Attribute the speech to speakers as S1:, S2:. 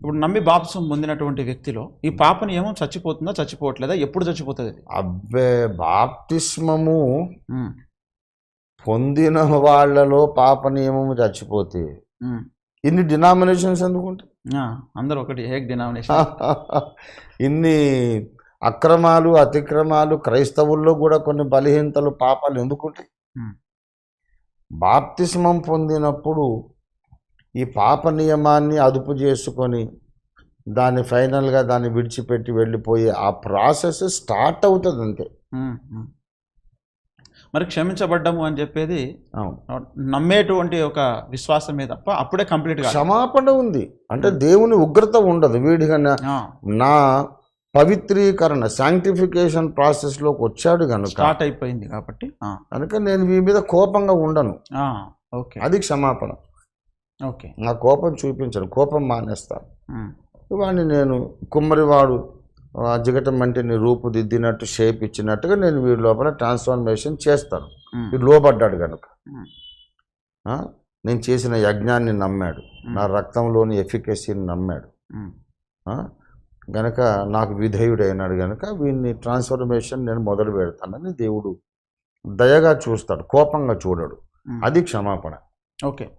S1: ఇప్పుడు నమ్మి బాప్సం పొందినటువంటి వ్యక్తిలో ఈ పాప నియమం చచ్చిపోతుందా, చచ్చిపోవట్లేదా, ఎప్పుడు చచ్చిపోతుంది అది?
S2: అబ్బే, బాప్తిస్మము
S1: ఉమ్,
S2: పొందిన వాళ్ళలో పాప నియమము చచ్చిపోతే
S1: ఉమ్.
S2: ఇన్ని డినామినేషన్స్ ఎందుకుంటాయి?
S1: ఆ, అందరూ ఒకటి ఏక్ డినామినేషన్.
S2: ఇన్ని అక్రమాలు అతిక్రమాలు, క్రైస్తవుల్లో కూడా కొన్ని బలహీనతలు పాపాలు ఎందుకుంటాయి?
S1: ఉమ్,
S2: బాప్తిస్మం పొందినప్పుడు ఈ పాప నియమాన్ని అదుపు చేసుకొని దాన్ని ఫైనల్గా దాన్ని విడిచిపెట్టి వెళ్ళిపోయి ఆ ప్రాసెస్ స్టార్ట్ అవుతుంది అంతే.
S1: ఉమ్, ఉమ్. మరి క్షమించబడ్డము అని చెప్పేది
S2: అవును,
S1: నమ్మేటువంటి ఒక విశ్వాసమే తప్ప అప్పుడే కంప్లీట్గా
S2: క్షమాపణ ఉంది అంటే దేవుని ఉగ్రత ఉండదు. వీడిగా నా పవిత్రీకరణ శాంక్టిఫికేషన్ ప్రాసెస్లోకి వచ్చాడు కనుక
S1: స్టార్ట్ అయిపోయింది కాబట్టి
S2: కనుక నేను మీ మీద కోపంగా ఉండను.
S1: ఓకే,
S2: అది క్షమాపణ.
S1: ఓకే.
S2: నా కోపం చూపించను, కోపం మానేస్తాను. వాడిని నేను కుమ్మరివాడు జిగట మంటిని రూపుదిద్దినట్టు షేప్ ఇచ్చినట్టుగా నేను వీడి లోపల ట్రాన్స్ఫర్మేషన్ చేస్తాను. వీడు లోబడ్డాడు కనుక, నేను చేసిన యజ్ఞాన్ని నమ్మాడు, నా రక్తంలోని ఎఫికసీని నమ్మాడు గనక నాకు విధేయుడైనాడు గనక వీడిని ట్రాన్స్ఫర్మేషన్ నేను మొదలు పెడతానని దేవుడు దయగా చూస్తాడు, కోపంగా చూడడు. అది క్షమాపణ.
S1: ఓకే.